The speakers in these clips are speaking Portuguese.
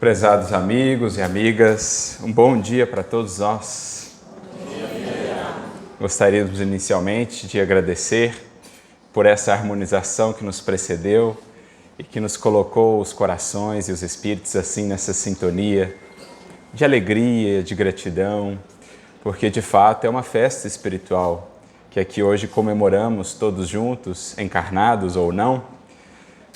Prezados amigos e amigas, um bom dia para todos nós. Gostaríamos inicialmente de agradecer por essa harmonização que nos precedeu e que nos colocou os corações e os espíritos assim nessa sintonia de alegria, de gratidão, porque de fato é uma festa espiritual que aqui hoje comemoramos todos juntos, encarnados ou não.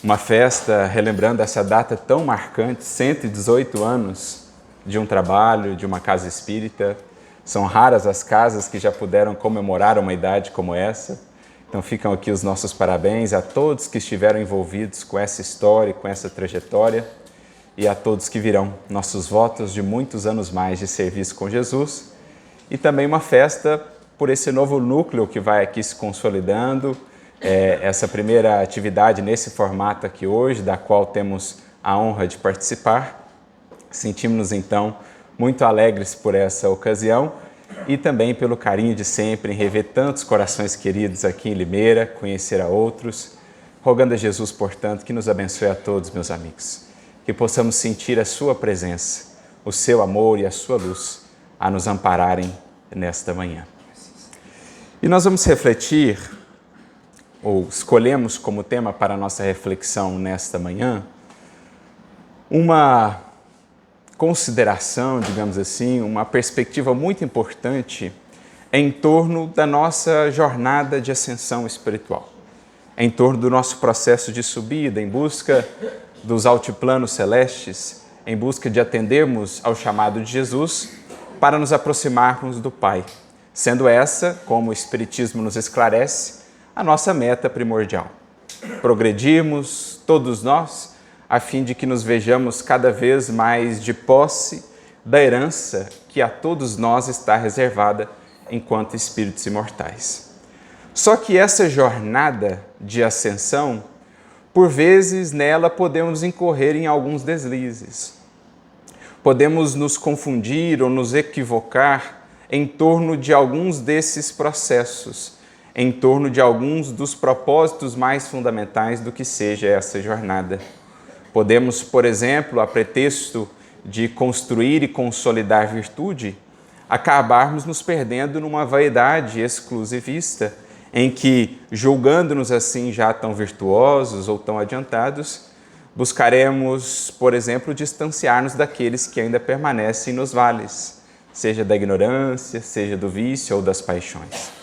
Uma festa relembrando essa data tão marcante, 118 anos de um trabalho, de uma casa espírita. São raras as casas que já puderam comemorar uma idade como essa. Então ficam aqui os nossos parabéns a todos que estiveram envolvidos com essa história, com essa trajetória, e a todos que virão. Nossos votos de muitos anos mais de serviço com Jesus. E também uma festa por esse novo núcleo que vai aqui se consolidando, essa primeira atividade nesse formato aqui hoje, da qual temos a honra de participar. Sentimos-nos então muito alegres por essa ocasião e também pelo carinho de sempre em rever tantos corações queridos aqui em Limeira, conhecer a outros, rogando a Jesus, portanto, que nos abençoe a todos, meus amigos, que possamos sentir a sua presença, o seu amor e a sua luz a nos ampararem nesta manhã. E nós vamos refletir, ou escolhemos como tema para a nossa reflexão nesta manhã, uma consideração, digamos assim, uma perspectiva muito importante em torno da nossa jornada de ascensão espiritual, em torno do nosso processo de subida em busca dos altiplanos celestes, em busca de atendermos ao chamado de Jesus para nos aproximarmos do Pai, sendo essa, como o Espiritismo nos esclarece, a nossa meta primordial. Progredirmos, todos nós, a fim de que nos vejamos cada vez mais de posse da herança que a todos nós está reservada enquanto espíritos imortais. Só que essa jornada de ascensão, por vezes nela podemos incorrer em alguns deslizes. Podemos nos confundir ou nos equivocar em torno de alguns desses processos, em torno de alguns dos propósitos mais fundamentais do que seja essa jornada. Podemos, por exemplo, a pretexto de construir e consolidar virtude, acabarmos nos perdendo numa vaidade exclusivista, em que, julgando-nos assim já tão virtuosos ou tão adiantados, buscaremos, por exemplo, distanciar-nos daqueles que ainda permanecem nos vales, seja da ignorância, seja do vício ou das paixões.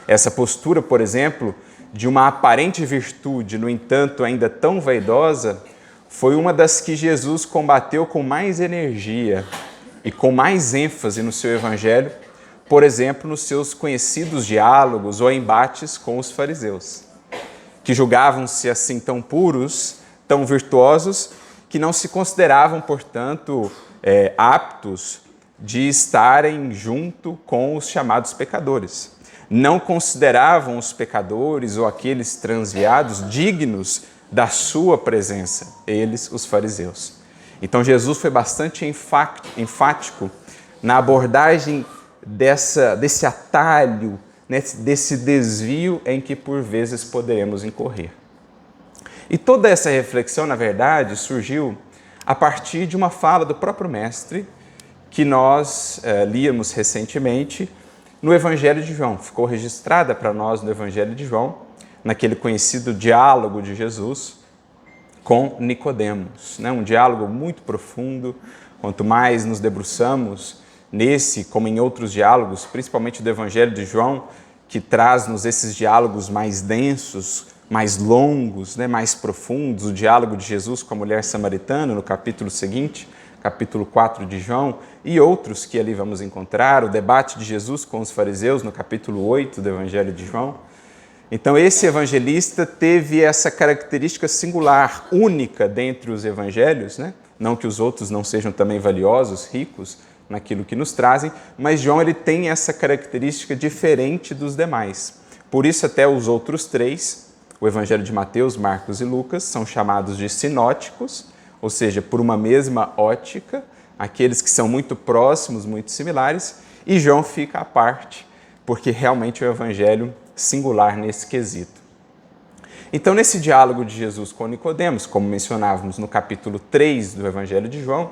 Essa postura, por exemplo, de uma aparente virtude, no entanto ainda tão vaidosa, foi uma das que Jesus combateu com mais energia e com mais ênfase no seu evangelho, por exemplo, nos seus conhecidos diálogos ou embates com os fariseus, que julgavam-se assim tão puros, tão virtuosos, que não se consideravam, portanto, aptos de estarem junto com os chamados pecadores. Não consideravam os pecadores ou aqueles transviados dignos da sua presença, eles, os fariseus. Então Jesus foi bastante enfático na abordagem desse atalho, desse desvio em que por vezes poderemos incorrer. E toda essa reflexão, na verdade, surgiu a partir de uma fala do próprio Mestre, que nós líamos recentemente no Evangelho de João. Ficou registrada para nós no Evangelho de João, naquele conhecido diálogo de Jesus com Nicodemos, né? Um diálogo muito profundo. Quanto mais nos debruçamos nesse, como em outros diálogos, principalmente do Evangelho de João, que traz-nos esses diálogos mais densos, mais longos, né? Mais profundos, o diálogo de Jesus com a mulher samaritana no capítulo seguinte, capítulo 4 de João, e outros que ali vamos encontrar, o debate de Jesus com os fariseus no capítulo 8 do Evangelho de João. Então esse evangelista teve essa característica singular, única dentre os evangelhos, né? Não que os outros não sejam também valiosos, ricos naquilo que nos trazem, mas João ele tem essa característica diferente dos demais. Por isso até os outros três, o Evangelho de Mateus, Marcos e Lucas, são chamados de sinóticos, ou seja, por uma mesma ótica, aqueles que são muito próximos, muito similares, e João fica à parte, porque realmente é um evangelho singular nesse quesito. Então, nesse diálogo de Jesus com Nicodemos, como mencionávamos no capítulo 3 do Evangelho de João,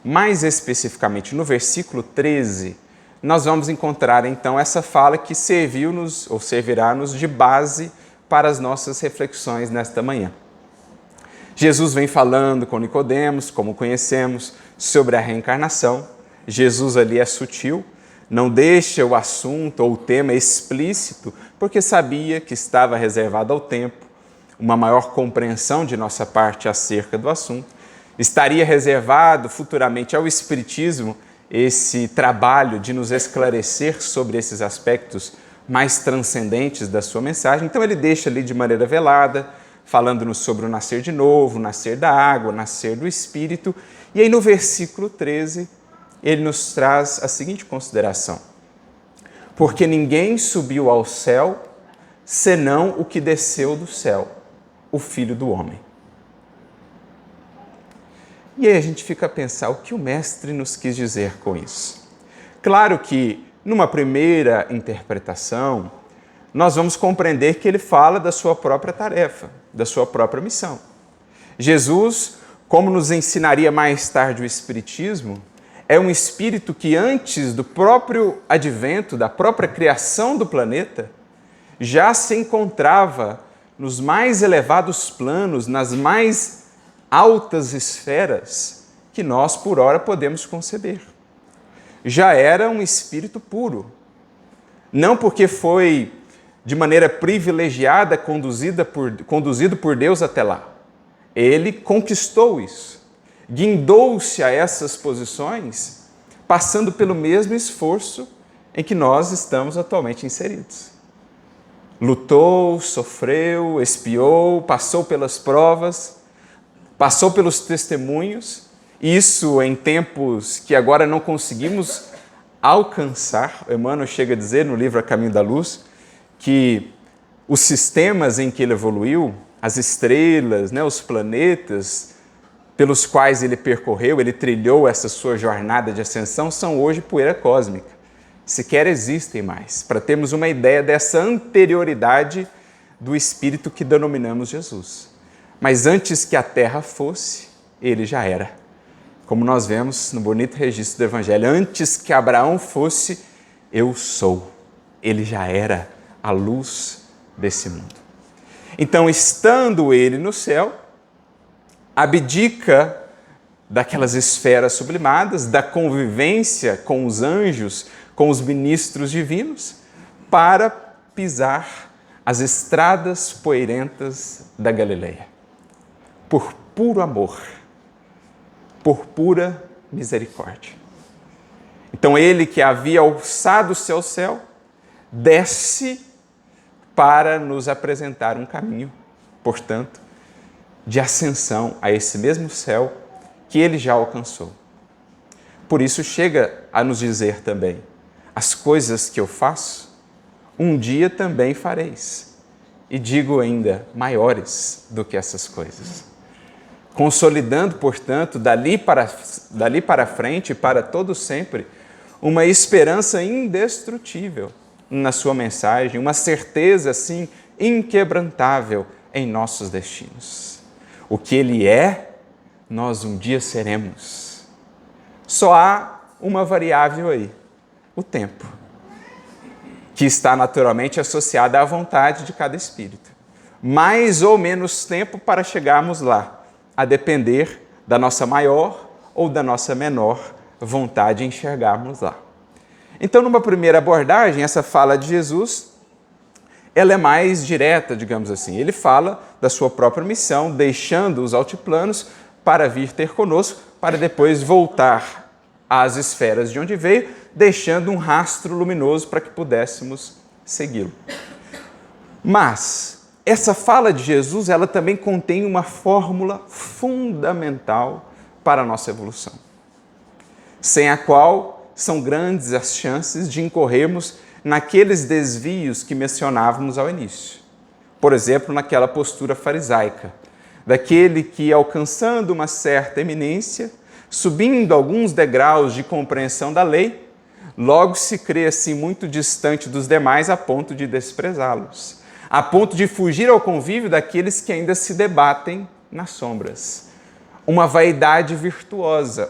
Mais especificamente no versículo 13, nós vamos encontrar então essa fala que serviu-nos ou servirá-nos de base para as nossas reflexões nesta manhã. Jesus vem falando com Nicodemos, como conhecemos, sobre a reencarnação. Jesus ali é sutil, não deixa o assunto ou o tema explícito, porque sabia que estava reservado ao tempo uma maior compreensão de nossa parte acerca do assunto. Estaria reservado futuramente ao Espiritismo esse trabalho de nos esclarecer sobre esses aspectos mais transcendentes da sua mensagem. Então ele deixa ali de maneira velada, falando-nos sobre o nascer de novo, o nascer da água, o nascer do Espírito. E aí no versículo 13, ele nos traz a seguinte consideração: porque ninguém subiu ao céu, senão o que desceu do céu, o Filho do Homem. E aí a gente fica a pensar o que o Mestre nos quis dizer com isso. Claro que, numa primeira interpretação, nós vamos compreender que ele fala da sua própria tarefa, da sua própria missão. Jesus, como nos ensinaria mais tarde o Espiritismo, é um espírito que antes do próprio advento, da própria criação do planeta, já se encontrava nos mais elevados planos, nas mais altas esferas que nós, por ora, podemos conceber. Já era um espírito puro. Não porque foi de maneira privilegiada conduzido por Deus até lá. Ele conquistou isso. Guindou-se a essas posições, passando pelo mesmo esforço em que nós estamos atualmente inseridos. Lutou, sofreu, expiou, passou pelas provas, passou pelos testemunhos, isso em tempos que agora não conseguimos alcançar. Emmanuel chega a dizer no livro A Caminho da Luz que os sistemas em que ele evoluiu, as estrelas, os planetas pelos quais ele percorreu, ele trilhou essa sua jornada de ascensão, são hoje poeira cósmica. Sequer existem mais, para termos uma ideia dessa anterioridade do Espírito que denominamos Jesus. Mas antes que a Terra fosse, ele já era. Como nós vemos no bonito registro do Evangelho, antes que Abraão fosse, eu sou. Ele já era a luz desse mundo. Então, estando ele no céu, abdica daquelas esferas sublimadas, da convivência com os anjos, com os ministros divinos, para pisar as estradas poeirentas da Galileia. Por puro amor, por pura misericórdia. Então ele que havia alçado-se ao céu, desce para nos apresentar um caminho, portanto, de ascensão a esse mesmo céu que ele já alcançou. Por isso chega a nos dizer também: as coisas que eu faço, um dia também fareis. E digo ainda, maiores do que essas coisas. Consolidando, portanto, dali para frente, para todo sempre, uma esperança indestrutível na sua mensagem, uma certeza, assim, inquebrantável em nossos destinos. O que ele é, nós um dia seremos. Só há uma variável aí, o tempo, que está naturalmente associada à vontade de cada espírito. Mais ou menos tempo para chegarmos lá, a depender da nossa maior ou da nossa menor vontade em enxergarmos lá. Então, numa primeira abordagem, essa fala de Jesus, ela é mais direta, digamos assim. Ele fala da sua própria missão, deixando os altiplanos para vir ter conosco, para depois voltar às esferas de onde veio, deixando um rastro luminoso para que pudéssemos segui-lo. Mas essa fala de Jesus, ela também contém uma fórmula fundamental para a nossa evolução, sem a qual são grandes as chances de incorrermos naqueles desvios que mencionávamos ao início. Por exemplo, naquela postura farisaica, daquele que, alcançando uma certa eminência, subindo alguns degraus de compreensão da lei, logo se crê assim muito distante dos demais a ponto de desprezá-los, a ponto de fugir ao convívio daqueles que ainda se debatem nas sombras. Uma vaidade virtuosa,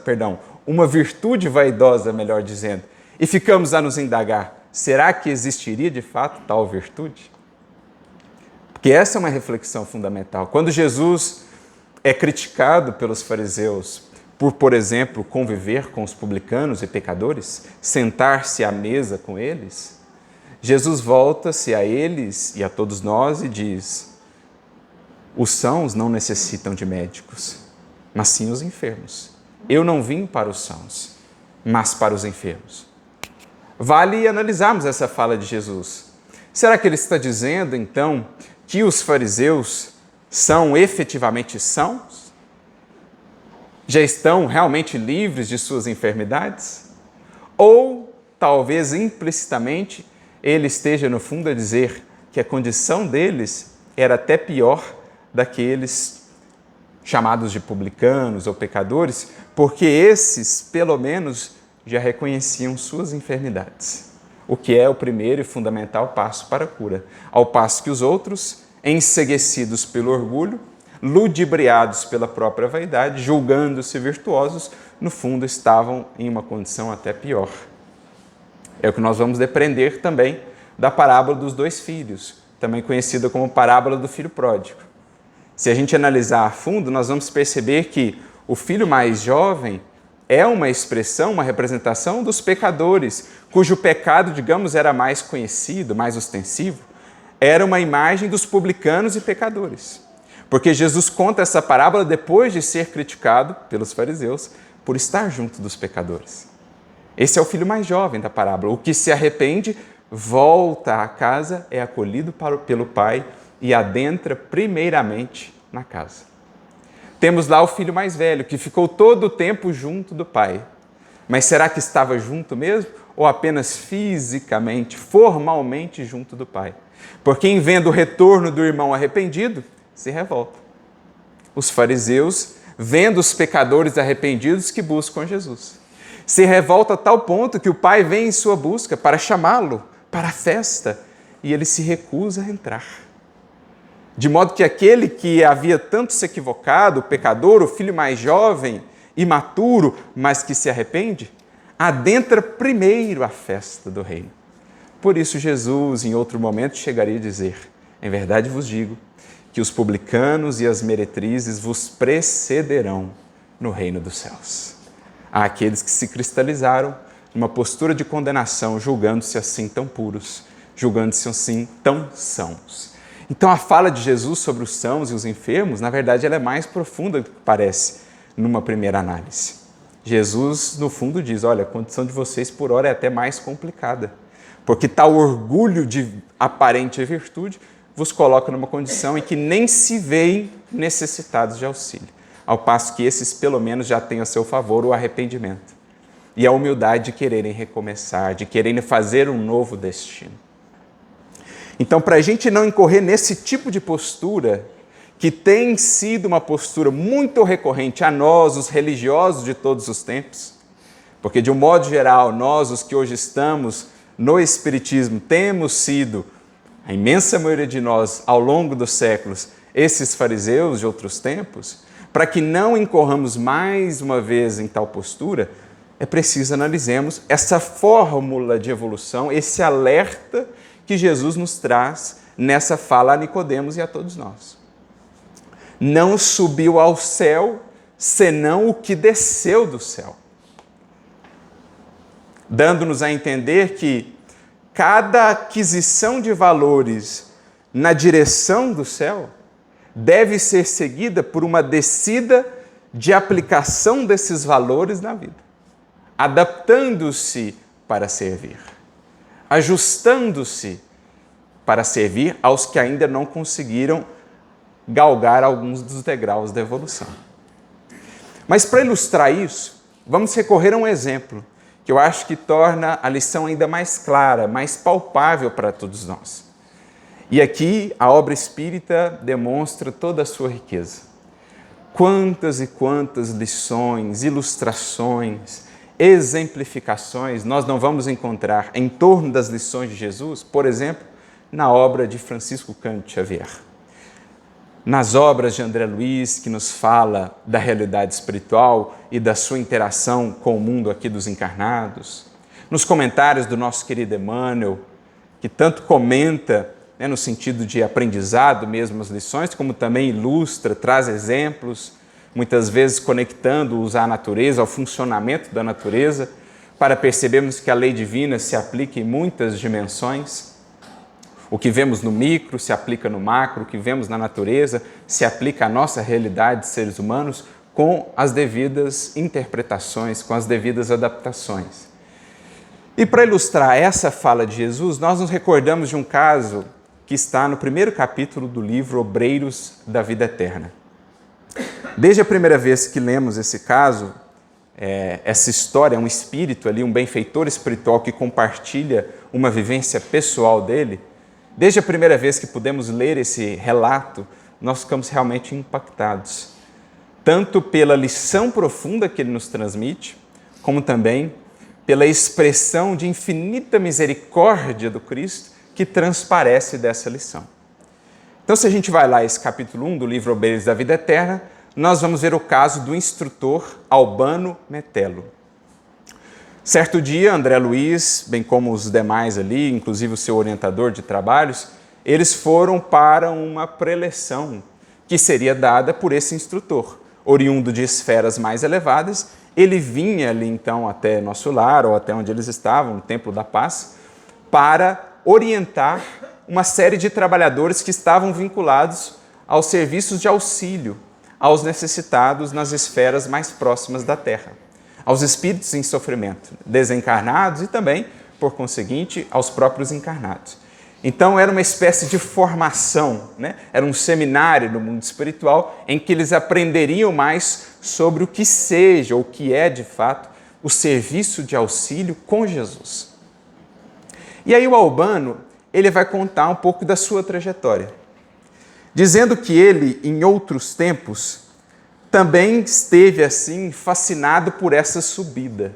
uma virtude vaidosa, melhor dizendo, e ficamos a nos indagar, será que existiria de fato tal virtude? Porque essa é uma reflexão fundamental. Quando Jesus é criticado pelos fariseus por exemplo, conviver com os publicanos e pecadores, sentar-se à mesa com eles, Jesus volta-se a eles e a todos nós e diz: os sãos não necessitam de médicos, mas sim os enfermos. Eu não vim para os sãos, mas para os enfermos. Vale analisarmos essa fala de Jesus. Será que ele está dizendo, então, que os fariseus são efetivamente sãos? Já estão realmente livres de suas enfermidades? Ou, talvez implicitamente, ele esteja no fundo a dizer que a condição deles era até pior daqueles chamados de publicanos ou pecadores, porque esses, pelo menos, já reconheciam suas enfermidades, o que é o primeiro e fundamental passo para a cura, ao passo que os outros, enceguecidos pelo orgulho, ludibriados pela própria vaidade, julgando-se virtuosos, no fundo estavam em uma condição até pior. É o que nós vamos depreender também da parábola dos dois filhos, também conhecida como parábola do filho pródigo. Se a gente analisar a fundo, nós vamos perceber que o filho mais jovem é uma expressão, uma representação dos pecadores, cujo pecado, digamos, era mais conhecido, mais ostensivo, era uma imagem dos publicanos e pecadores. Porque Jesus conta essa parábola depois de ser criticado pelos fariseus por estar junto dos pecadores. Esse é o filho mais jovem da parábola. O que se arrepende, volta à casa, é acolhido pelo pai e adentra primeiramente na casa. Temos lá o filho mais velho, que ficou todo o tempo junto do pai. Mas será que estava junto mesmo? Ou apenas fisicamente, formalmente junto do pai? Porque em vendo o retorno do irmão arrependido, se revolta. Os fariseus, vendo os pecadores arrependidos que buscam Jesus, se revolta a tal ponto que o pai vem em sua busca para chamá-lo para a festa e ele se recusa a entrar. De modo que aquele que havia tanto se equivocado, o pecador, o filho mais jovem, imaturo, mas que se arrepende, adentra primeiro a festa do reino. Por isso Jesus, em outro momento, chegaria a dizer: em verdade vos digo que os publicanos e as meretrizes vos precederão no reino dos céus. Há aqueles que se cristalizaram numa postura de condenação, julgando-se assim tão puros, julgando-se assim tão sãos. Então a fala de Jesus sobre os sãos e os enfermos, na verdade, ela é mais profunda do que parece numa primeira análise. Jesus, no fundo, diz: olha, a condição de vocês por hora é até mais complicada, porque tal orgulho de aparente virtude vos coloca numa condição em que nem se veem necessitados de auxílio, ao passo que esses, pelo menos, já têm a seu favor o arrependimento e a humildade de quererem recomeçar, de quererem fazer um novo destino. Então, para a gente não incorrer nesse tipo de postura, que tem sido uma postura muito recorrente a nós, os religiosos de todos os tempos, porque, de um modo geral, nós, os que hoje estamos no Espiritismo, temos sido, a imensa maioria de nós, ao longo dos séculos, esses fariseus de outros tempos, para que não incorramos mais uma vez em tal postura, é preciso analisemos essa fórmula de evolução, esse alerta que Jesus nos traz nessa fala a Nicodemos e a todos nós. Não subiu ao céu senão o que desceu do céu, dando-nos a entender que cada aquisição de valores na direção do céu deve ser seguida por uma descida de aplicação desses valores na vida, adaptando-se para servir, ajustando-se para servir aos que ainda não conseguiram galgar alguns dos degraus da evolução. Mas para ilustrar isso, vamos recorrer a um exemplo que eu acho que torna a lição ainda mais clara, mais palpável para todos nós. E aqui a obra espírita demonstra toda a sua riqueza. Quantas e quantas lições, ilustrações, exemplificações nós não vamos encontrar em torno das lições de Jesus, por exemplo, na obra de Francisco Cândido Xavier. nas obras de André Luiz, que nos fala da realidade espiritual e da sua interação com o mundo aqui dos encarnados, nos comentários do nosso querido Emmanuel, que tanto comenta, né, no sentido de aprendizado mesmo as lições, como também ilustra, traz exemplos, muitas vezes conectando-os à natureza, ao funcionamento da natureza, para percebermos que a lei divina se aplica em muitas dimensões. O que vemos no micro se aplica no macro, o que vemos na natureza se aplica à nossa realidade de seres humanos com as devidas interpretações, com as devidas adaptações. E para ilustrar essa fala de Jesus, nós nos recordamos de um caso que está no primeiro capítulo do livro Obreiros da Vida Eterna. Desde a primeira vez que lemos esse caso, essa história, um espírito ali, um benfeitor espiritual que compartilha uma vivência pessoal dele, desde a primeira vez que pudemos ler esse relato, nós ficamos realmente impactados, tanto pela lição profunda que ele nos transmite, como também pela expressão de infinita misericórdia do Cristo que transparece dessa lição. Então, se a gente vai lá a esse capítulo 1 do livro Obreiros da Vida Eterna, nós vamos ver o caso do instrutor Albano Metelo. Certo dia, André Luiz, bem como os demais ali, inclusive o seu orientador de trabalhos, eles foram para uma preleção que seria dada por esse instrutor, oriundo de esferas mais elevadas. Ele vinha ali então até nosso lar, ou até onde eles estavam, no Templo da Paz, para orientar uma série de trabalhadores que estavam vinculados aos serviços de auxílio aos necessitados nas esferas mais próximas da Terra, aos espíritos em sofrimento, desencarnados e também, por conseguinte, aos próprios encarnados. Então era uma espécie de formação, né? Era um seminário no mundo espiritual em que eles aprenderiam mais sobre o que seja, ou o que é de fato, o serviço de auxílio com Jesus. E aí o Albano, ele vai contar um pouco da sua trajetória, dizendo que ele, em outros tempos, também esteve assim fascinado por essa subida.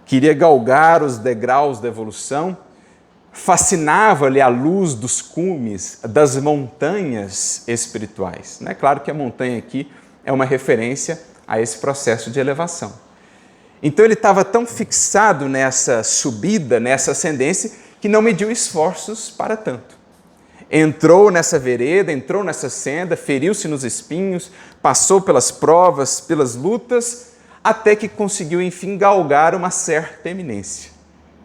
Queria galgar os degraus da evolução, fascinava-lhe a luz dos cumes, das montanhas espirituais. É claro que a montanha aqui é uma referência a esse processo de elevação. Então ele estava tão fixado nessa subida, nessa ascendência, que não mediu esforços para tanto. Entrou nessa vereda, entrou nessa senda, feriu-se nos espinhos, passou pelas provas, pelas lutas, até que conseguiu, enfim, galgar uma certa eminência.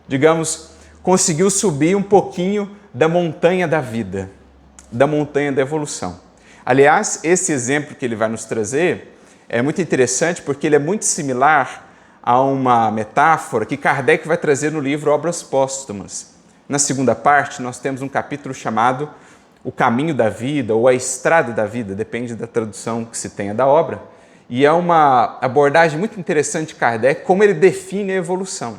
Digamos, conseguiu subir um pouquinho da montanha da vida, da montanha da evolução. Aliás, esse exemplo que ele vai nos trazer é muito interessante porque ele é muito similar a uma metáfora que Kardec vai trazer no livro Obras Póstumas. Na segunda parte, nós temos um capítulo chamado O Caminho da Vida, ou A Estrada da Vida, depende da tradução que se tenha da obra. E é uma abordagem muito interessante de Kardec, como ele define a evolução.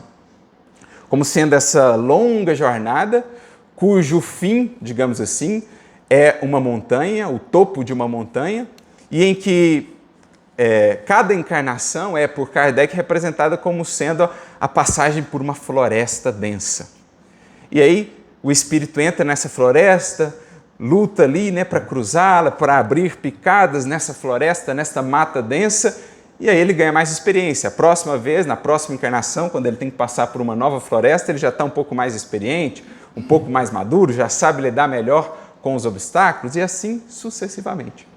Como sendo essa longa jornada, cujo fim, digamos assim, é uma montanha, o topo de uma montanha, e em que cada encarnação é, por Kardec, representada como sendo a passagem por uma floresta densa. E aí o espírito entra nessa floresta, luta ali, né, para cruzá-la, para abrir picadas nessa floresta, nessa mata densa, e aí ele ganha mais experiência. A próxima vez, na próxima encarnação, quando ele tem que passar por uma nova floresta, ele já está um pouco mais experiente, um pouco mais maduro, já sabe lidar melhor com os obstáculos, e assim sucessivamente.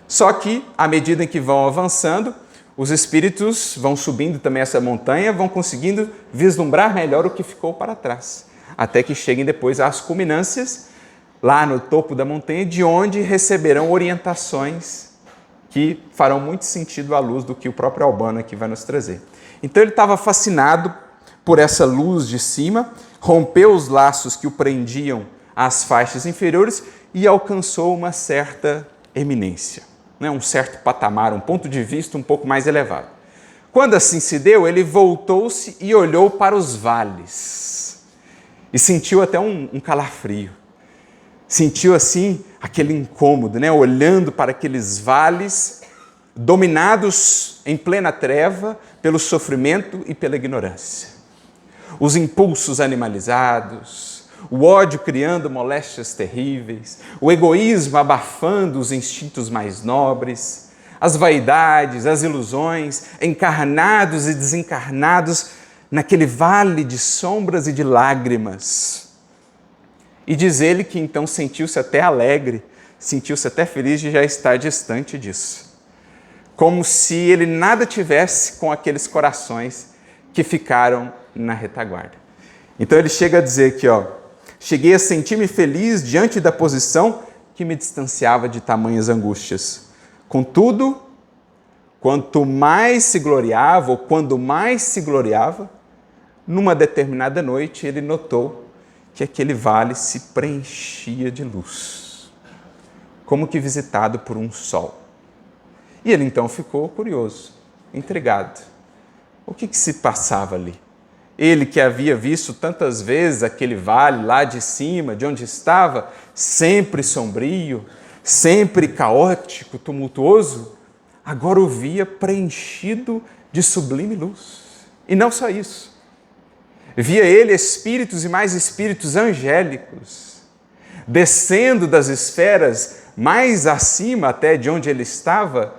Só que, à medida em que vão avançando, os espíritos vão subindo também essa montanha, vão conseguindo vislumbrar melhor o que ficou para trás, até que cheguem depois às culminâncias, lá no topo da montanha, de onde receberão orientações que farão muito sentido à luz do que o próprio Albano aqui vai nos trazer. Então ele estava fascinado por essa luz de cima, rompeu os laços que o prendiam às faixas inferiores e alcançou uma certa eminência, né? Um certo patamar, um ponto de vista um pouco mais elevado. Quando assim se deu, ele voltou-se e olhou para os vales. E sentiu até um calafrio. Sentiu assim aquele incômodo, né? Olhando para aqueles vales dominados em plena treva pelo sofrimento e pela ignorância. Os impulsos animalizados, o ódio criando moléstias terríveis, o egoísmo abafando os instintos mais nobres, as vaidades, as ilusões, encarnados e desencarnados naquele vale de sombras e de lágrimas. E diz ele que então sentiu-se até alegre, sentiu-se até feliz de já estar distante disso. Como se ele nada tivesse com aqueles corações que ficaram na retaguarda. Então ele chega a dizer aqui, cheguei a sentir-me feliz diante da posição que me distanciava de tamanhas angústias. Contudo, quanto mais se gloriava, ou quando mais se gloriava, numa determinada noite ele notou que aquele vale se preenchia de luz, como que visitado por um sol. E ele então ficou curioso, intrigado. O que se passava ali? Ele que havia visto tantas vezes aquele vale lá de cima, de onde estava, sempre sombrio, sempre caótico, tumultuoso, agora o via preenchido de sublime luz. E não só isso. Via ele espíritos e mais espíritos angélicos, descendo das esferas mais acima até de onde ele estava,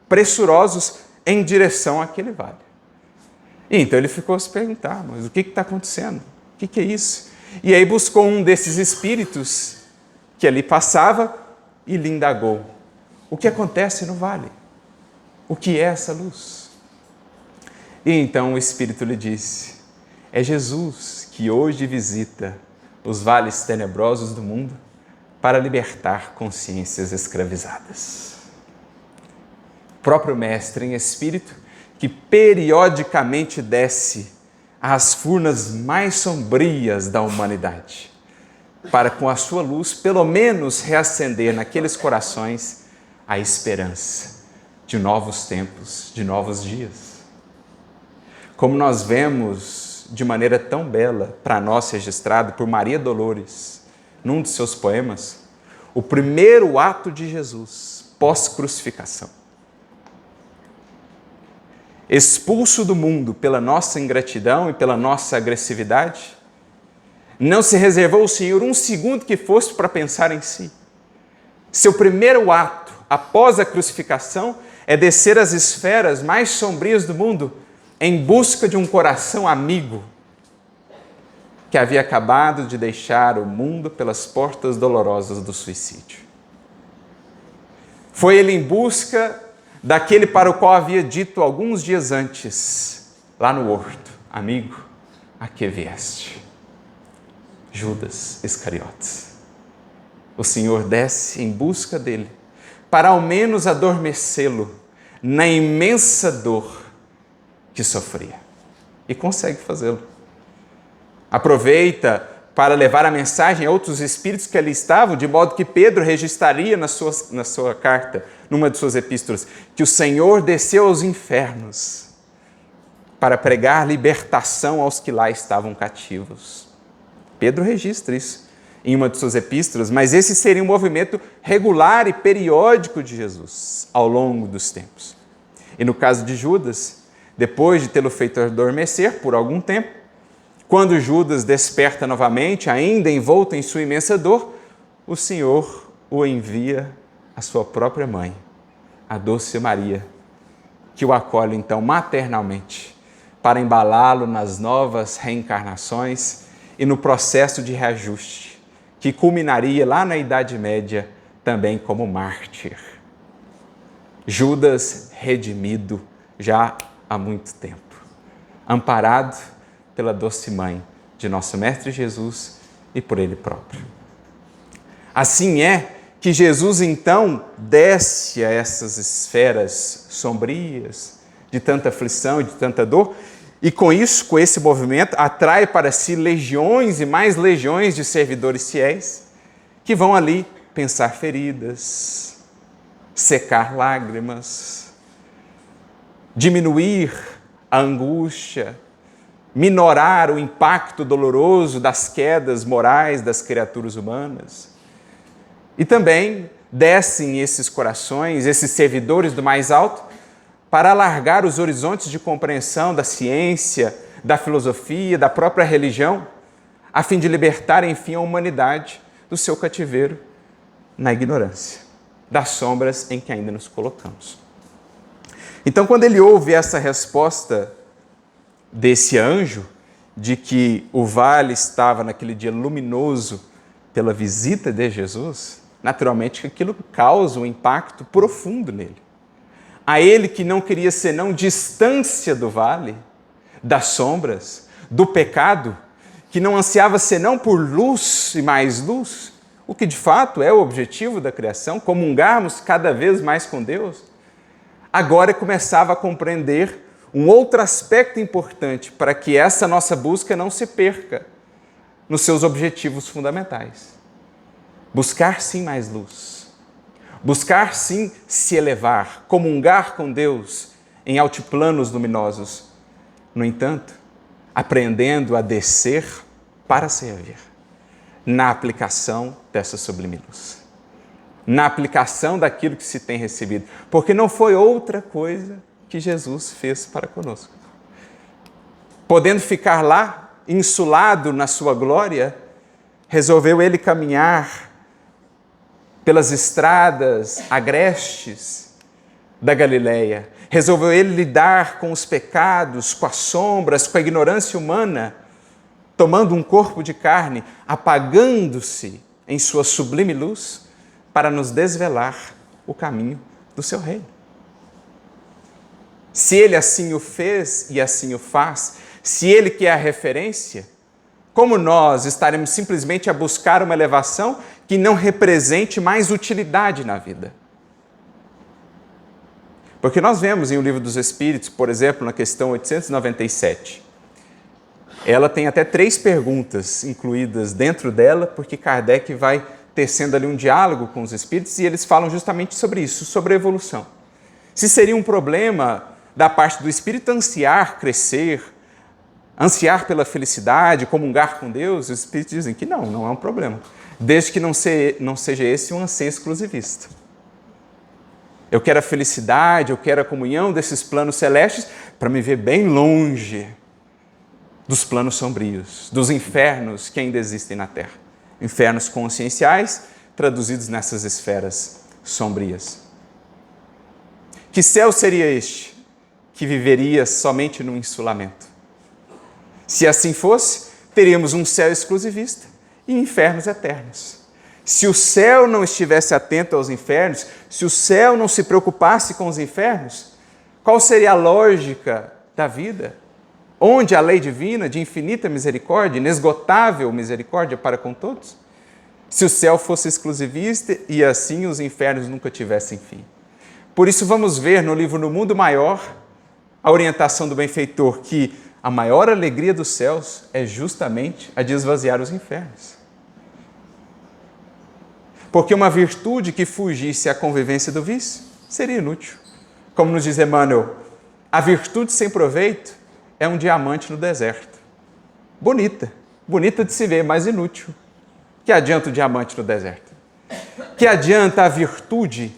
pressurosos em direção àquele vale. E então ele ficou a se perguntar, mas o que está acontecendo? O que é isso? E aí buscou um desses espíritos que ali passava e lhe indagou. O que acontece no vale? O que é essa luz? E então o espírito lhe disse, é Jesus que hoje visita os vales tenebrosos do mundo para libertar consciências escravizadas. O próprio Mestre em Espírito, que periodicamente desce às furnas mais sombrias da humanidade, para com a sua luz, pelo menos reacender naqueles corações a esperança de novos tempos, de novos dias. Como nós vemos de maneira tão bela, para nós registrado por Maria Dolores, num de seus poemas, o primeiro ato de Jesus, pós-crucificação. Expulso do mundo pela nossa ingratidão e pela nossa agressividade, não se reservou o Senhor um segundo que fosse para pensar em si. Seu primeiro ato, após a crucificação, é descer às esferas mais sombrias do mundo em busca de um coração amigo que havia acabado de deixar o mundo pelas portas dolorosas do suicídio. Foi ele em busca daquele para o qual havia dito alguns dias antes, lá no horto, amigo, a que vieste? Judas Iscariotes. O Senhor desce em busca dele, para ao menos adormecê-lo na imensa dor que sofria. E consegue fazê-lo. Aproveita para levar a mensagem a outros espíritos que ali estavam, de modo que Pedro registraria na sua carta, numa de suas epístolas, que o Senhor desceu aos infernos para pregar libertação aos que lá estavam cativos. Pedro registra isso em uma de suas epístolas, mas esse seria um movimento regular e periódico de Jesus ao longo dos tempos. E no caso de Judas, depois de tê-lo feito adormecer por algum tempo, quando Judas desperta novamente, ainda envolto em sua imensa dor, o Senhor o envia à sua própria mãe, a doce Maria, que o acolhe então maternalmente para embalá-lo nas novas reencarnações e no processo de reajuste, que culminaria lá na Idade Média também como mártir. Judas redimido já há muito tempo, amparado pela doce mãe de nosso Mestre Jesus e por ele próprio. Assim é que Jesus então desce a essas esferas sombrias de tanta aflição e de tanta dor, e com isso, com esse movimento, atrai para si legiões e mais legiões de servidores fiéis que vão ali pensar feridas, secar lágrimas, diminuir a angústia, minorar o impacto doloroso das quedas morais das criaturas humanas. E também descem esses corações, esses servidores do mais alto, para alargar os horizontes de compreensão da ciência, da filosofia, da própria religião, a fim de libertar, enfim, a humanidade do seu cativeiro na ignorância, das sombras em que ainda nos colocamos. Então, quando ele ouve essa resposta desse anjo, de que o vale estava naquele dia luminoso pela visita de Jesus, naturalmente que aquilo causa um impacto profundo nele. A ele que não queria senão distância do vale, das sombras, do pecado, que não ansiava senão por luz e mais luz, o que de fato é o objetivo da criação, comungarmos cada vez mais com Deus, agora começava a compreender um outro aspecto importante para que essa nossa busca não se perca nos seus objetivos fundamentais. Buscar sim mais luz, buscar sim se elevar, comungar com Deus em altiplanos luminosos. No entanto, aprendendo a descer para servir, na aplicação dessa sublime luz, na aplicação daquilo que se tem recebido, porque não foi outra coisa que Jesus fez para conosco. Podendo ficar lá, insulado na sua glória, resolveu ele caminhar pelas estradas agrestes da Galileia. Resolveu ele lidar com os pecados, com as sombras, com a ignorância humana, tomando um corpo de carne, apagando-se em sua sublime luz para nos desvelar o caminho do seu reino. Se ele assim o fez e assim o faz, se ele que é a referência, como nós estaremos simplesmente a buscar uma elevação que não represente mais utilidade na vida? Porque nós vemos em O Livro dos Espíritos, por exemplo, na questão 897, ela tem até 3 perguntas incluídas dentro dela, porque Kardec vai tecendo ali um diálogo com os espíritos e eles falam justamente sobre isso, sobre a evolução. Se seria um problema da parte do espírito ansiar crescer, ansiar pela felicidade, comungar com Deus, os espíritos dizem que não é um problema, desde que não seja esse um anseio exclusivista. Eu quero a felicidade, eu quero a comunhão desses planos celestes para me ver bem longe dos planos sombrios, dos infernos que ainda existem na Terra. Infernos conscienciais, traduzidos nessas esferas sombrias. Que céu seria este que viveria somente no insulamento? Se assim fosse, teríamos um céu exclusivista e infernos eternos. Se o céu não estivesse atento aos infernos, se o céu não se preocupasse com os infernos, qual seria a lógica da vida? Onde a lei divina de infinita misericórdia, inesgotável misericórdia para com todos? Se o céu fosse exclusivista e assim os infernos nunca tivessem fim. Por isso vamos ver no livro No Mundo Maior a orientação do benfeitor que a maior alegria dos céus é justamente a de esvaziar os infernos. Porque uma virtude que fugisse à convivência do vício seria inútil. Como nos diz Emmanuel, a virtude sem proveito é um diamante no deserto. Bonita de se ver, mas inútil. Que adianta o diamante no deserto? Que adianta a virtude?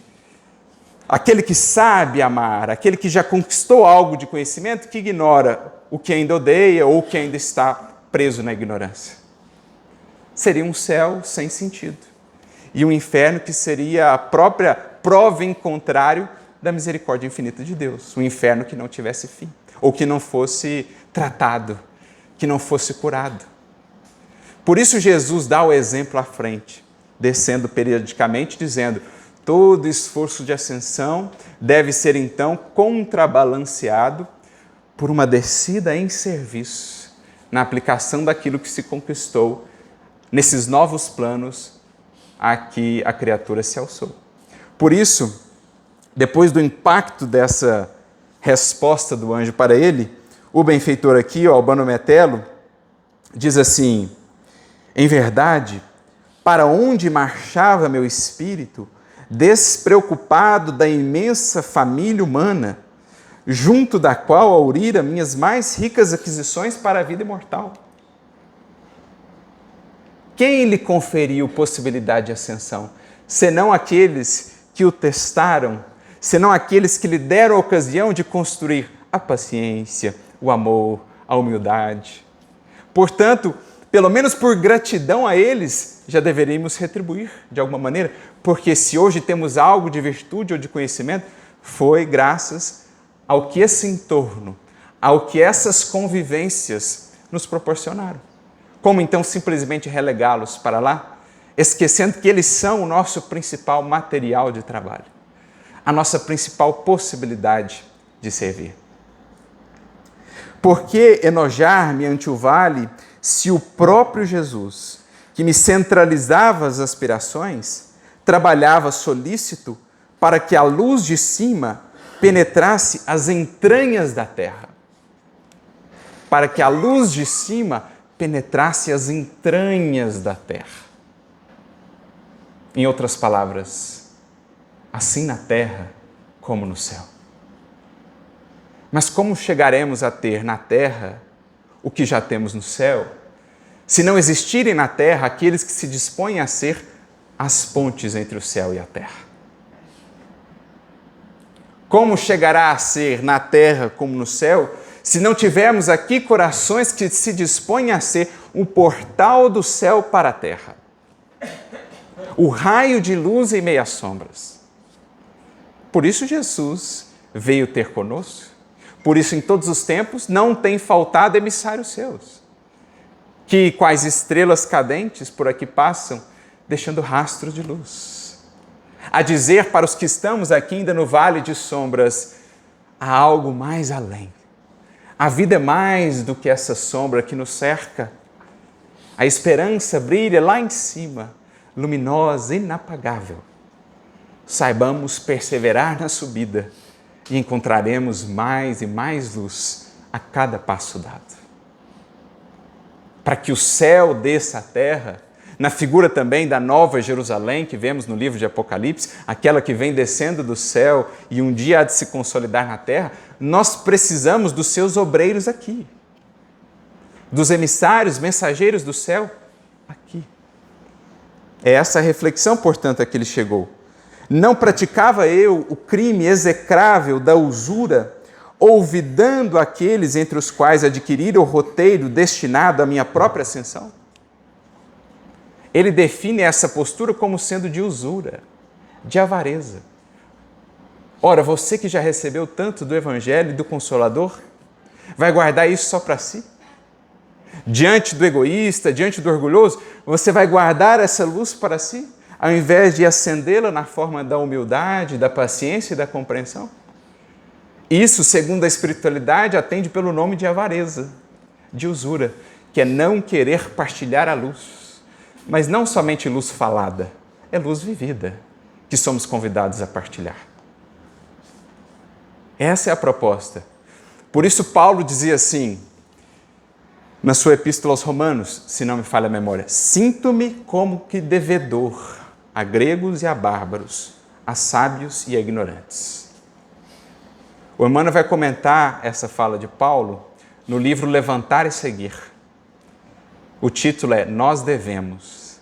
Aquele que sabe amar, aquele que já conquistou algo de conhecimento, que ignora o que ainda odeia ou o que ainda está preso na ignorância. Seria um céu sem sentido. E um inferno que seria a própria prova em contrário da misericórdia infinita de Deus. Um inferno que não tivesse fim, ou que não fosse tratado, que não fosse curado. Por isso Jesus dá o exemplo à frente, descendo periodicamente, dizendo: todo esforço de ascensão deve ser então contrabalanceado por uma descida em serviço, na aplicação daquilo que se conquistou nesses novos planos a que a criatura se alçou. Por isso, depois do impacto dessa resposta do anjo para ele, o benfeitor aqui, Albano Metelo, diz assim: em verdade, para onde marchava meu espírito, despreocupado da imensa família humana, junto da qual aurira minhas mais ricas aquisições para a vida imortal. Quem lhe conferiu possibilidade de ascensão? Senão aqueles que o testaram, senão aqueles que lhe deram a ocasião de construir a paciência, o amor, a humildade. Portanto, Pelo menos por gratidão a eles, já deveríamos retribuir de alguma maneira, porque se hoje temos algo de virtude ou de conhecimento, foi graças ao que esse entorno, ao que essas convivências nos proporcionaram. Como então simplesmente relegá-los para lá, esquecendo que eles são o nosso principal material de trabalho, a nossa principal possibilidade de servir? Por que enojar-me ante o vale se o próprio Jesus, que me centralizava as aspirações, trabalhava solícito para que a luz de cima penetrasse as entranhas da terra? Para que a luz de cima penetrasse as entranhas da terra. Em outras palavras, assim na terra como no céu. Mas como chegaremos a ter na terra o que já temos no céu, se não existirem na terra aqueles que se dispõem a ser as pontes entre o céu e a terra? Como chegará a ser na terra como no céu, se não tivermos aqui corações que se dispõem a ser o portal do céu para a terra? O raio de luz em meio às sombras. Por isso Jesus veio ter conosco. Por isso, em todos os tempos, não tem faltado emissários seus, que, quais estrelas cadentes, por aqui passam, deixando rastros de luz. A dizer para os que estamos aqui ainda no vale de sombras, há algo mais além. A vida é mais do que essa sombra que nos cerca. A esperança brilha lá em cima, luminosa, inapagável. Saibamos perseverar na subida e encontraremos mais e mais luz a cada passo dado. Para que o céu desça à terra, na figura também da Nova Jerusalém, que vemos no livro de Apocalipse, aquela que vem descendo do céu e um dia há de se consolidar na terra, nós precisamos dos seus obreiros aqui, dos emissários, mensageiros do céu aqui. É essa a reflexão, portanto, a que ele chegou. Não praticava eu o crime execrável da usura, olvidando aqueles entre os quais adquirira o roteiro destinado à minha própria ascensão? Ele define essa postura como sendo de usura, de avareza. Ora, você que já recebeu tanto do Evangelho e do Consolador, vai guardar isso só para si? Diante do egoísta, diante do orgulhoso, você vai guardar essa luz para si, ao invés de acendê-la na forma da humildade, da paciência e da compreensão? Isso, segundo a espiritualidade, atende pelo nome de avareza, de usura, que é não querer partilhar a luz. Mas não somente luz falada, é luz vivida, que somos convidados a partilhar. Essa é a proposta. Por isso Paulo dizia assim, na sua epístola aos Romanos, se não me falha a memória, sinto-me como que devedor a gregos e a bárbaros, a sábios e a ignorantes. O Emmanuel vai comentar essa fala de Paulo no livro Levantar e Seguir. O título é Nós Devemos.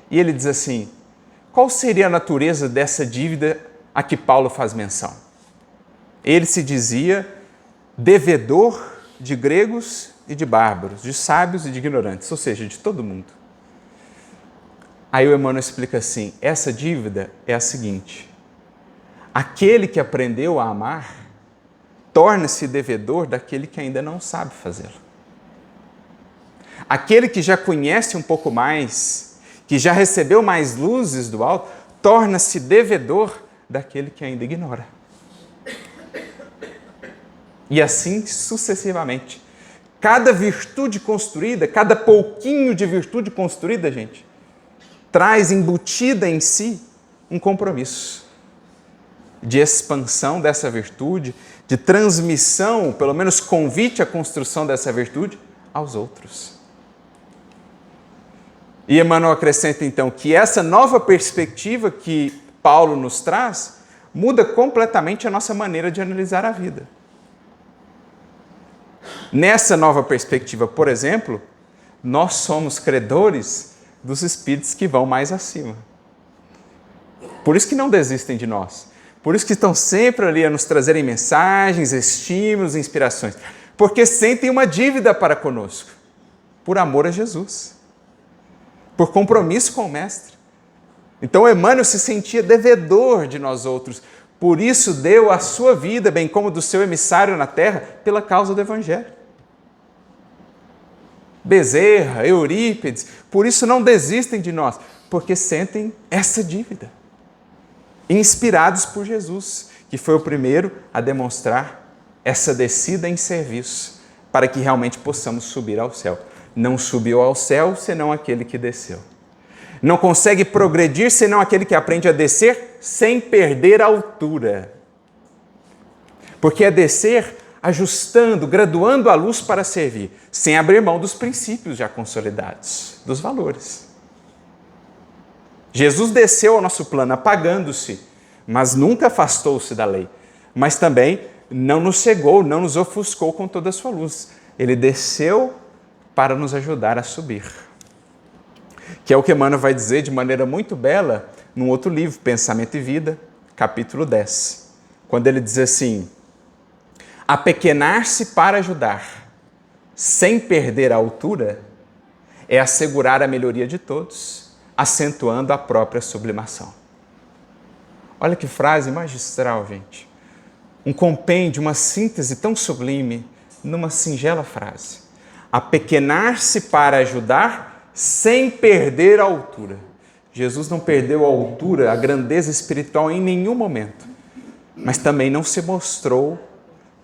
E ele diz assim, qual seria a natureza dessa dívida a que Paulo faz menção? Ele se dizia devedor de gregos e de bárbaros, de sábios e de ignorantes, ou seja, de todo mundo. Aí o Emmanuel explica assim, essa dívida é a seguinte, aquele que aprendeu a amar, torna-se devedor daquele que ainda não sabe fazê-lo. Aquele que já conhece um pouco mais, que já recebeu mais luzes do alto, torna-se devedor daquele que ainda ignora. E assim sucessivamente. Cada virtude construída, cada pouquinho de virtude construída, gente, traz embutida em si um compromisso de expansão dessa virtude, de transmissão, pelo menos convite à construção dessa virtude aos outros. E Emmanuel acrescenta então que essa nova perspectiva que Paulo nos traz muda completamente a nossa maneira de analisar a vida. Nessa nova perspectiva, por exemplo, nós somos credores dos espíritos que vão mais acima. Por isso que não desistem de nós. Por isso que estão sempre ali a nos trazerem mensagens, estímulos, inspirações. Porque sentem uma dívida para conosco. por amor a Jesus, por compromisso com o Mestre. Então Emmanuel se sentia devedor de nós outros, por isso deu a sua vida, bem como do seu emissário na terra, pela causa do Evangelho. Bezerra, Eurípides, por isso não desistem de nós, porque sentem essa dívida. Inspirados por Jesus, que foi o primeiro a demonstrar essa descida em serviço, para que realmente possamos subir ao céu. Não subiu ao céu senão aquele que desceu. Não consegue progredir senão aquele que aprende a descer sem perder a altura. Porque é descer ajustando, graduando a luz para servir, sem abrir mão dos princípios já consolidados, dos valores. Jesus desceu ao nosso plano apagando-se, mas nunca afastou-se da lei. Mas também não nos cegou, não nos ofuscou com toda a sua luz. Ele desceu para nos ajudar a subir. Que é o que Emmanuel vai dizer de maneira muito bela num outro livro, Pensamento e Vida, capítulo 10. Quando ele diz assim: apequenar-se para ajudar, sem perder a altura, é assegurar a melhoria de todos, acentuando a própria sublimação. Olha que frase magistral, gente. Um compêndio, uma síntese tão sublime numa singela frase. Apequenar-se para ajudar sem perder a altura. Jesus não perdeu a altura, a grandeza espiritual em nenhum momento, mas também não se mostrou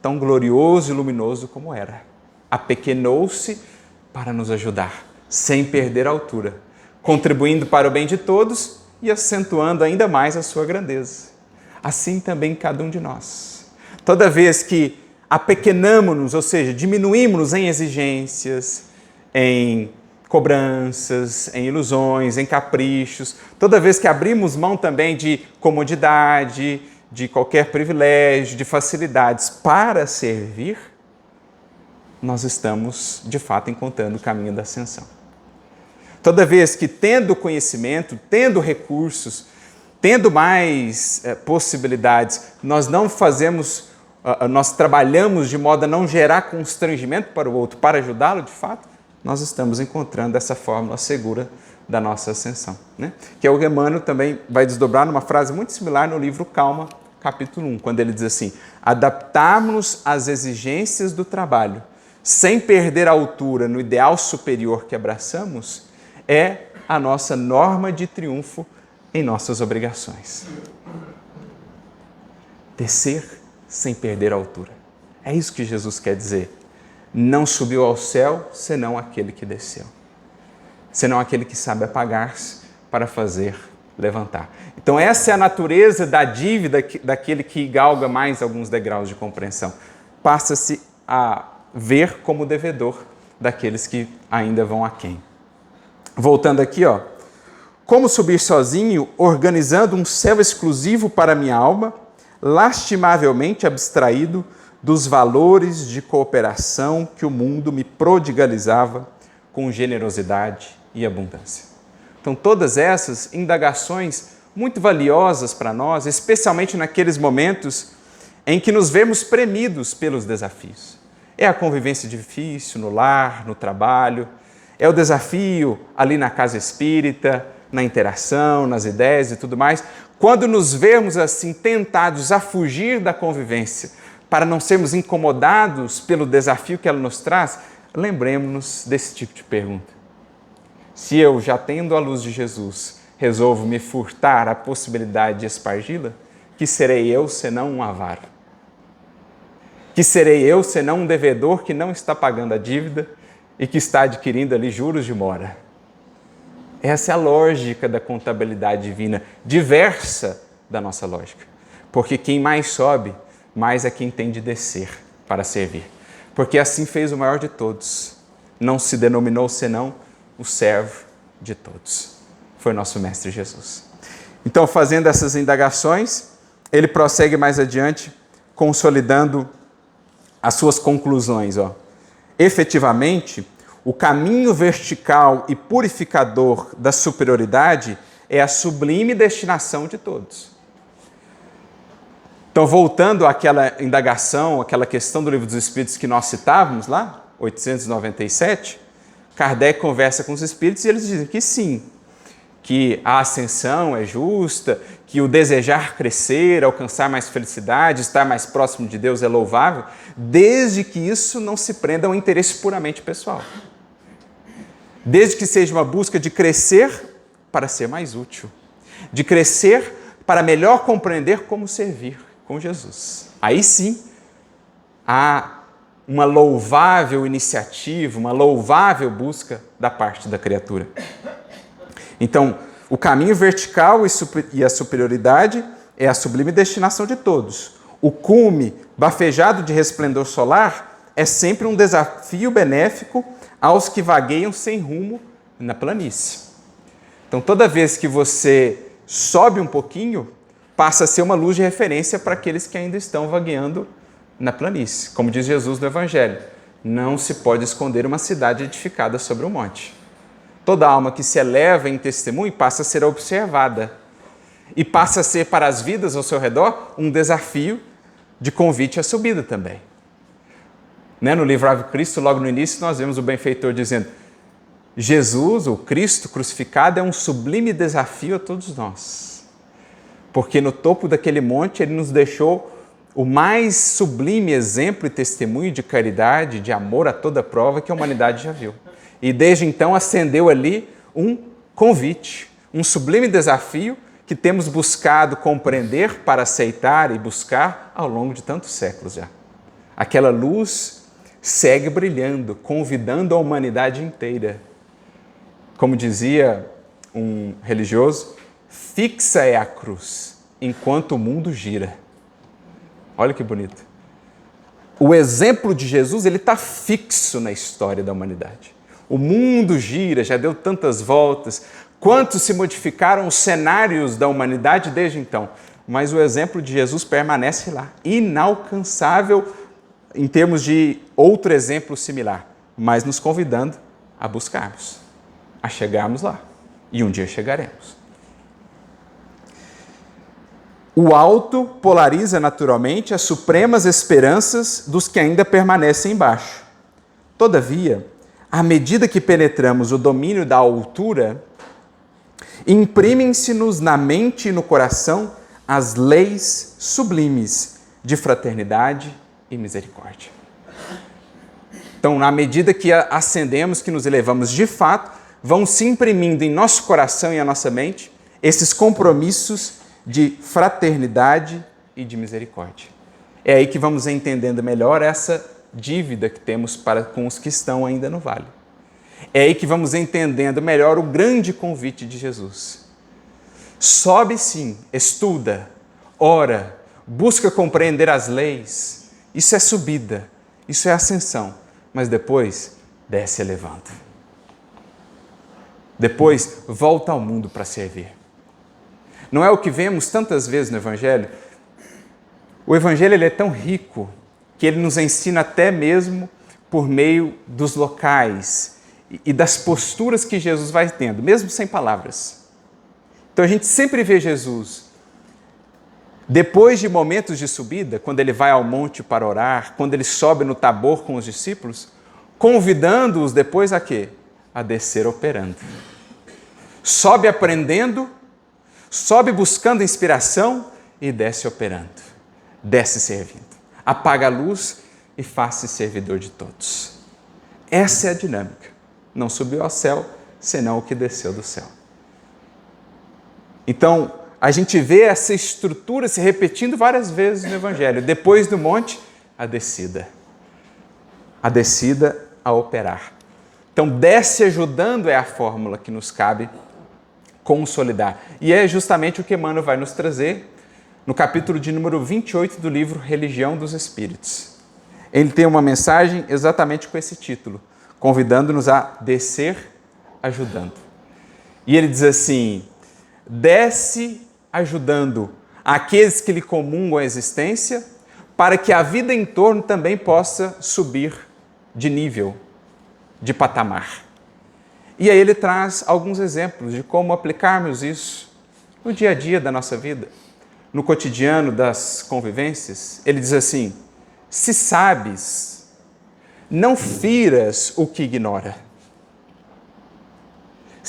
tão glorioso e luminoso como era. Apequenou-se para nos ajudar, sem perder a altura, contribuindo para o bem de todos e acentuando ainda mais a sua grandeza. Assim também cada um de nós. Toda vez que apequenamos-nos, ou seja, diminuímos-nos em exigências, em cobranças, em ilusões, em caprichos, toda vez que abrimos mão também de comodidade, de qualquer privilégio, de facilidades para servir, nós estamos, de fato, encontrando o caminho da ascensão. Toda vez que, tendo conhecimento, tendo recursos, tendo mais possibilidades, nós trabalhamos de modo a não gerar constrangimento para o outro, para ajudá-lo, de fato, nós estamos encontrando essa fórmula segura da nossa ascensão, né? Que é o que Emmanuel também vai desdobrar numa frase muito similar no livro Calma, capítulo 1, quando ele diz assim: adaptarmos-nos às exigências do trabalho, sem perder a altura no ideal superior que abraçamos, é a nossa norma de triunfo em nossas obrigações. Descer sem perder a altura. É isso que Jesus quer dizer. Não subiu ao céu senão aquele que desceu. Senão aquele que sabe apagar-se para fazer levantar. Então essa é a natureza da dívida daquele que galga mais alguns degraus de compreensão. Passa-se a ver como devedor daqueles que ainda vão aquém. Voltando aqui, como subir sozinho, organizando um céu exclusivo para minha alma, lastimavelmente abstraído dos valores de cooperação que o mundo me prodigalizava com generosidade e abundância. Então, todas essas indagações muito valiosas para nós, especialmente naqueles momentos em que nos vemos premidos pelos desafios. É a convivência difícil no lar, no trabalho, é o desafio ali na casa espírita, na interação, nas ideias e tudo mais. Quando nos vemos assim tentados a fugir da convivência, para não sermos incomodados pelo desafio que ela nos traz, lembremos-nos desse tipo de pergunta. Se eu, já tendo a luz de Jesus, resolvo me furtar a possibilidade de espargi-la, que serei eu senão um avaro? Que serei eu senão um devedor que não está pagando a dívida e que está adquirindo ali juros de mora? Essa é a lógica da contabilidade divina, diversa da nossa lógica. Porque quem mais sobe, mais é quem tem de descer para servir. Porque assim fez o maior de todos. Não se denominou senão o servo de todos. Foi nosso Mestre Jesus. Então, fazendo essas indagações, ele prossegue mais adiante, consolidando as suas conclusões. Efetivamente, o caminho vertical e purificador da superioridade é a sublime destinação de todos. Então, voltando àquela indagação, àquela questão do Livro dos Espíritos que nós citávamos lá, 897, Kardec conversa com os espíritos e eles dizem que sim, que a ascensão é justa, que o desejar crescer, alcançar mais felicidade, estar mais próximo de Deus é louvável, desde que isso não se prenda a um interesse puramente pessoal. Desde que seja uma busca de crescer para ser mais útil, de crescer para melhor compreender como servir com Jesus. Aí sim, há uma louvável iniciativa, uma louvável busca da parte da criatura. Então, o caminho vertical e a superioridade é a sublime destinação de todos. O cume, bafejado de resplendor solar, é sempre um desafio benéfico aos que vagueiam sem rumo na planície. Então, toda vez que você sobe um pouquinho, passa a ser uma luz de referência para aqueles que ainda estão vagueando na planície. Como diz Jesus no Evangelho, não se pode esconder uma cidade edificada sobre um monte. Toda alma que se eleva em testemunho passa a ser observada e passa a ser para as vidas ao seu redor um desafio de convite à subida também. No livro Ave Cristo, logo no início, nós vemos o benfeitor dizendo: Jesus, o Cristo crucificado, é um sublime desafio a todos nós. Porque no topo daquele monte ele nos deixou o mais sublime exemplo e testemunho de caridade, de amor a toda prova que a humanidade já viu. E desde então acendeu ali um convite, um sublime desafio que temos buscado compreender para aceitar e buscar ao longo de tantos séculos já. Aquela luz segue brilhando, convidando a humanidade inteira. Como dizia um religioso, fixa é a cruz, enquanto o mundo gira. Olha que bonito. O exemplo de Jesus, ele está fixo na história da humanidade. O mundo gira, já deu tantas voltas. Quantos se modificaram os cenários da humanidade desde então? Mas o exemplo de Jesus permanece lá, inalcançável em termos de outro exemplo similar, mas nos convidando a buscarmos, a chegarmos lá. E um dia chegaremos. O alto polariza naturalmente as supremas esperanças dos que ainda permanecem embaixo. Todavia, à medida que penetramos o domínio da altura, imprimem-se-nos na mente e no coração as leis sublimes de fraternidade e misericórdia. Então, na medida que ascendemos, que nos elevamos de fato, vão se imprimindo em nosso coração e a nossa mente esses compromissos de fraternidade e de misericórdia. É aí que vamos entendendo melhor essa dívida que temos para com os que estão ainda no vale. É aí que vamos entendendo melhor o grande convite de Jesus. Sobe sim, estuda, ora, busca compreender as leis. Isso é subida, isso é ascensão. Mas depois, desce elevando. Depois, volta ao mundo para servir. Não é o que vemos tantas vezes no Evangelho? O Evangelho ele é tão rico que ele nos ensina até mesmo por meio dos locais e das posturas que Jesus vai tendo, mesmo sem palavras. Então a gente sempre vê Jesus, depois de momentos de subida, quando ele vai ao monte para orar, quando ele sobe no Tabor com os discípulos, convidando-os depois a quê? A descer operando. Sobe aprendendo, sobe buscando inspiração e desce operando. Desce servindo. Apaga a luz e faz-se servidor de todos. Essa é a dinâmica. Não subiu ao céu, senão o que desceu do céu. Então, a gente vê essa estrutura se repetindo várias vezes no Evangelho. Depois do monte, a descida. A descida a operar. Então, desce ajudando é a fórmula que nos cabe consolidar. E é justamente o que Emmanuel vai nos trazer no capítulo de número 28 do livro Religião dos Espíritos. Ele tem uma mensagem exatamente com esse título, convidando-nos a descer ajudando. E ele diz assim: desce ajudando aqueles que lhe comungam a existência, para que a vida em torno também possa subir de nível, de patamar. E aí ele traz alguns exemplos de como aplicarmos isso no dia a dia da nossa vida, no cotidiano das convivências. Ele diz assim: se sabes, não firas o que ignora.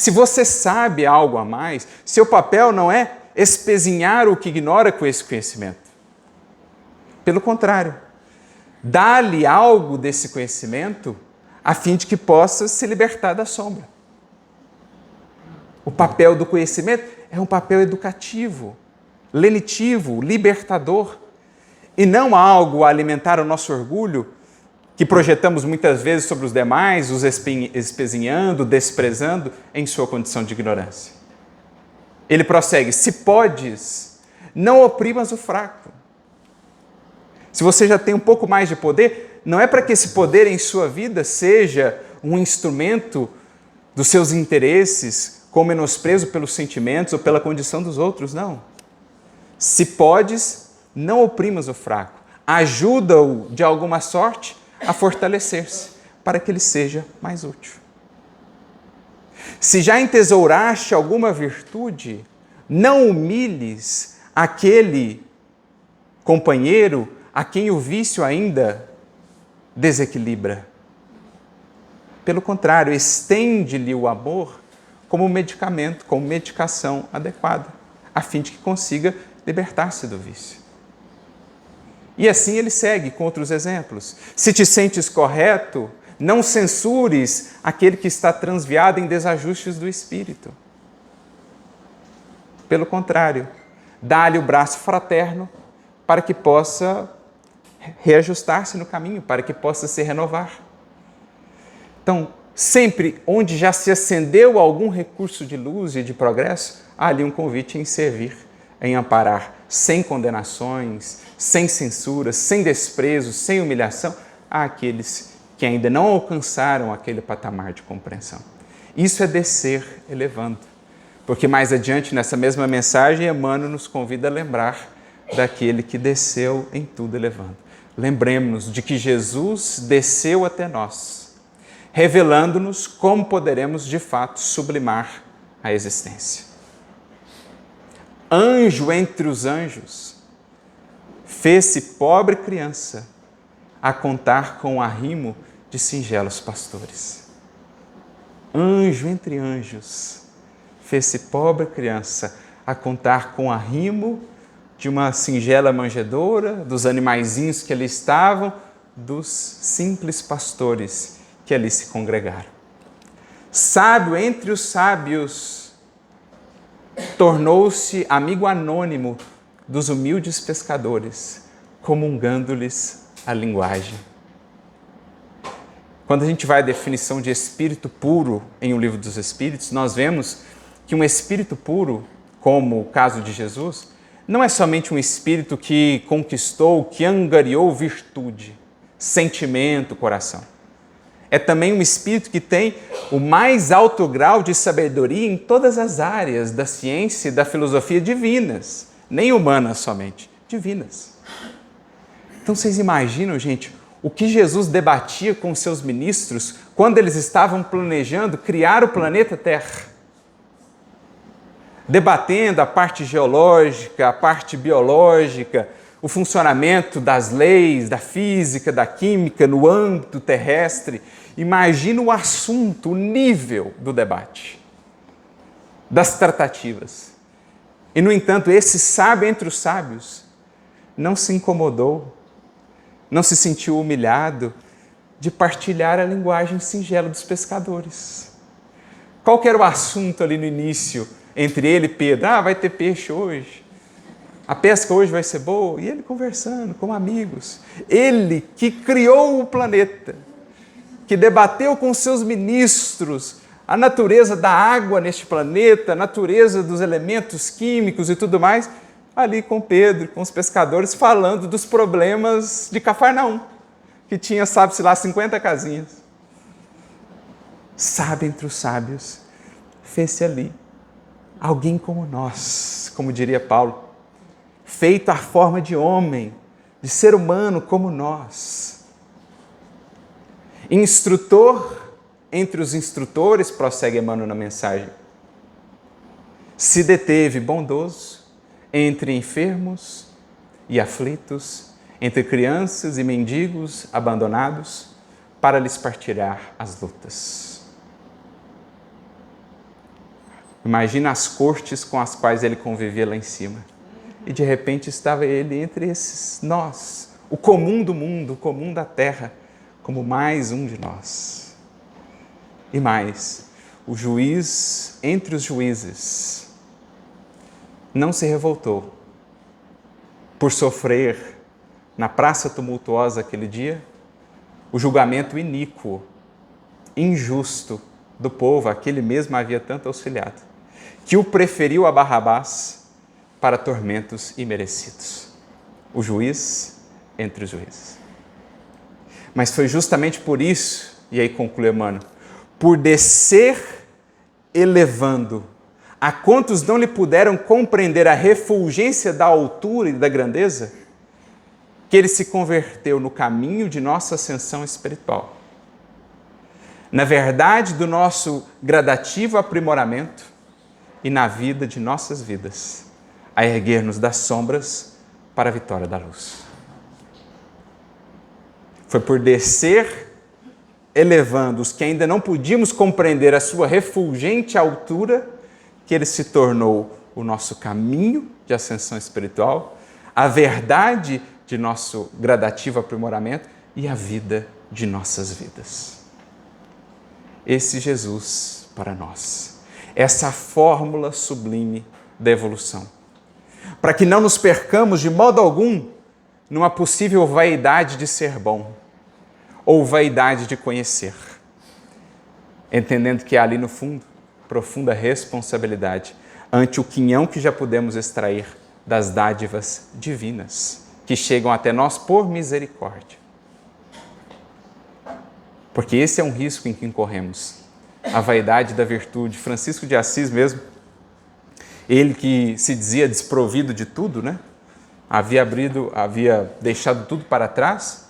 Se você sabe algo a mais, seu papel não é espezinhar o que ignora com esse conhecimento. Pelo contrário, dá-lhe algo desse conhecimento a fim de que possa se libertar da sombra. O papel do conhecimento é um papel educativo, lenitivo, libertador, e não algo a alimentar o nosso orgulho, que projetamos muitas vezes sobre os demais, os espezinhando, desprezando em sua condição de ignorância. Ele prossegue: se podes, não oprimas o fraco. Se você já tem um pouco mais de poder, não é para que esse poder em sua vida seja um instrumento dos seus interesses, com menosprezo pelos sentimentos ou pela condição dos outros, não. Se podes, não oprimas o fraco. Ajuda-o, de alguma sorte, a fortalecer-se, para que ele seja mais útil. Se já entesouraste alguma virtude, não humilhes aquele companheiro a quem o vício ainda desequilibra. Pelo contrário, estende-lhe o amor como medicamento, como medicação adequada, a fim de que consiga libertar-se do vício. E assim ele segue com outros exemplos. Se te sentes correto, não censures aquele que está transviado em desajustes do espírito. Pelo contrário, dá-lhe o braço fraterno para que possa reajustar-se no caminho, para que possa se renovar. Então, sempre onde já se acendeu algum recurso de luz e de progresso, há ali um convite em servir, em amparar, sem condenações, sem censura, sem desprezo, sem humilhação, àqueles que ainda não alcançaram aquele patamar de compreensão. Isso é descer elevando, porque mais adiante, nessa mesma mensagem, Emmanuel nos convida a lembrar daquele que desceu em tudo elevando. Lembremos-nos de que Jesus desceu até nós, revelando-nos como poderemos, de fato, sublimar a existência. Anjo entre os anjos, fez-se pobre criança a contar com o arrimo de singelos pastores. Anjo entre anjos, fez-se pobre criança a contar com o arrimo de uma singela manjedoura, dos animaizinhos que ali estavam, dos simples pastores que ali se congregaram. Sábio entre os sábios, tornou-se amigo anônimo dos humildes pescadores, comungando-lhes a linguagem. Quando a gente vai à definição de espírito puro em O Livro dos Espíritos, nós vemos que um espírito puro, como o caso de Jesus, não é somente um espírito que conquistou, que angariou virtude, sentimento, coração. É também um espírito que tem o mais alto grau de sabedoria em todas as áreas da ciência e da filosofia divinas, nem humanas somente, divinas. Então vocês imaginam, gente, o que Jesus debatia com seus ministros quando eles estavam planejando criar o planeta Terra? Debatendo a parte geológica, a parte biológica, o funcionamento das leis, da física, da química no âmbito terrestre. Imagina o assunto, o nível do debate, das tratativas. E, no entanto, esse sábio entre os sábios não se incomodou, não se sentiu humilhado de partilhar a linguagem singela dos pescadores. Qual que era o assunto ali no início entre ele e Pedro? Vai ter peixe hoje. A pesca hoje vai ser boa. E ele conversando como amigos. Ele que criou o planeta, que debateu com seus ministros a natureza da água neste planeta, a natureza dos elementos químicos e tudo mais, ali com Pedro, com os pescadores, falando dos problemas de Cafarnaum, que tinha, sabe-se lá, 50 casinhas. Sábio entre os sábios, fez-se ali alguém como nós, como diria Paulo, feito à forma de homem, de ser humano como nós. Instrutor entre os instrutores, prossegue Emmanuel na mensagem, se deteve bondoso entre enfermos e aflitos, entre crianças e mendigos abandonados, para lhes partilhar as lutas. Imagina as cortes com as quais ele convivia lá em cima. E de repente estava ele entre esses nós, o comum do mundo, o comum da terra, como mais um de nós. E mais, o juiz entre os juízes não se revoltou por sofrer na praça tumultuosa aquele dia o julgamento iníquo, injusto do povo, a que ele mesmo havia tanto auxiliado, que o preferiu a Barrabás para tormentos imerecidos. O juiz entre os juízes. Mas foi justamente por isso, e aí conclui Emmanuel, por descer elevando a quantos não lhe puderam compreender a refulgência da altura e da grandeza, que ele se converteu no caminho de nossa ascensão espiritual. Na verdade do nosso gradativo aprimoramento e na vida de nossas vidas, a erguer-nos das sombras para a vitória da luz. Foi por descer, elevando os que ainda não podíamos compreender a sua refulgente altura, que ele se tornou o nosso caminho de ascensão espiritual, a verdade de nosso gradativo aprimoramento e a vida de nossas vidas. Esse Jesus para nós, essa fórmula sublime da evolução, para que não nos percamos de modo algum numa possível vaidade de ser bom ou vaidade de conhecer, entendendo que há ali no fundo profunda responsabilidade ante o quinhão que já podemos extrair das dádivas divinas que chegam até nós por misericórdia. Porque esse é um risco em que incorremos, a vaidade da virtude. Francisco de Assis mesmo, ele que se dizia desprovido de tudo, né? Havia deixado tudo para trás,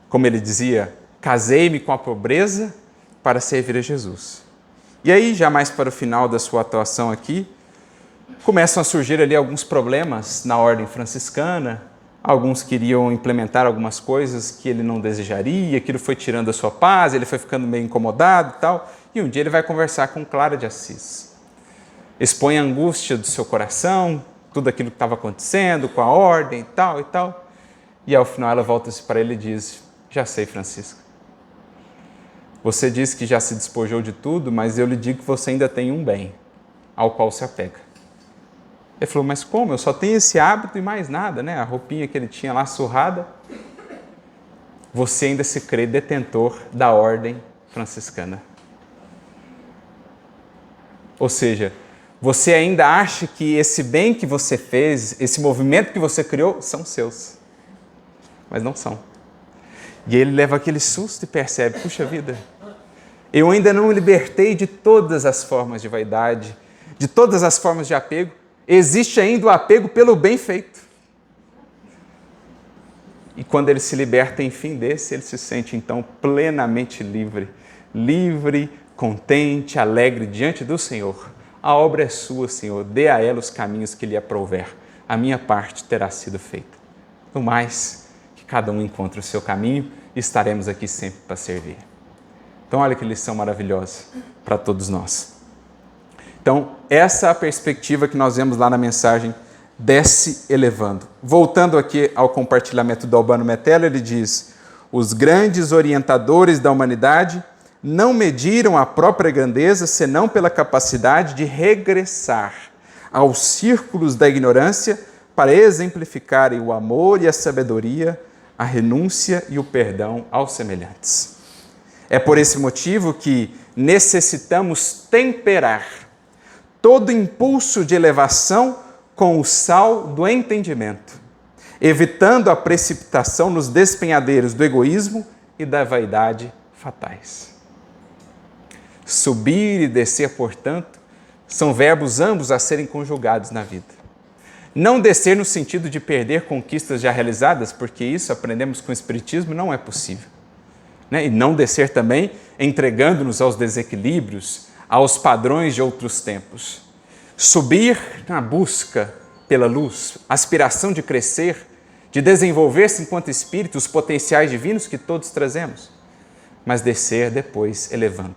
como ele dizia, casei-me com a pobreza para servir a Jesus. E aí, já mais para o final da sua atuação aqui, começam a surgir ali alguns problemas na ordem franciscana. Alguns queriam implementar algumas coisas que ele não desejaria, aquilo foi tirando a sua paz, ele foi ficando meio incomodado e tal. E um dia ele vai conversar com Clara de Assis. Expõe a angústia do seu coração, tudo aquilo que estava acontecendo com a ordem e tal e tal. E ao final ela volta-se para ele e diz: já sei, Francisco. Você diz que já se despojou de tudo, mas eu lhe digo que você ainda tem um bem ao qual se apega. Ele falou: mas como? Eu só tenho esse hábito e mais nada, né? A roupinha que ele tinha lá surrada. Você ainda se crê detentor da ordem franciscana. Ou seja, você ainda acha que esse bem que você fez, esse movimento que você criou, são seus. Mas não são. E ele leva aquele susto e percebe: puxa vida, eu ainda não me libertei de todas as formas de vaidade, de todas as formas de apego. Existe ainda o apego pelo bem feito. E quando ele se liberta, enfim, desse, ele se sente então plenamente livre. Livre, contente, alegre diante do Senhor. A obra é sua, Senhor. Dê a ela os caminhos que lhe aprouver. A minha parte terá sido feita. No mais, que cada um encontre o seu caminho e estaremos aqui sempre para servir. Então, olha que lição maravilhosa para todos nós. Então, essa é a perspectiva que nós vemos lá na mensagem Desce Elevando. Voltando aqui ao compartilhamento do Albano Metelo, ele diz: os grandes orientadores da humanidade não mediram a própria grandeza senão pela capacidade de regressar aos círculos da ignorância para exemplificarem o amor e a sabedoria, a renúncia e o perdão aos semelhantes. É por esse motivo que necessitamos temperar todo impulso de elevação com o sal do entendimento, evitando a precipitação nos despenhadeiros do egoísmo e da vaidade fatais. Subir e descer, portanto, são verbos ambos a serem conjugados na vida. Não descer no sentido de perder conquistas já realizadas, porque isso, aprendemos com o Espiritismo, não é possível. E não descer também entregando-nos aos desequilíbrios, aos padrões de outros tempos. Subir na busca pela luz, aspiração de crescer, de desenvolver-se enquanto espírito, os potenciais divinos que todos trazemos. Mas descer depois elevando,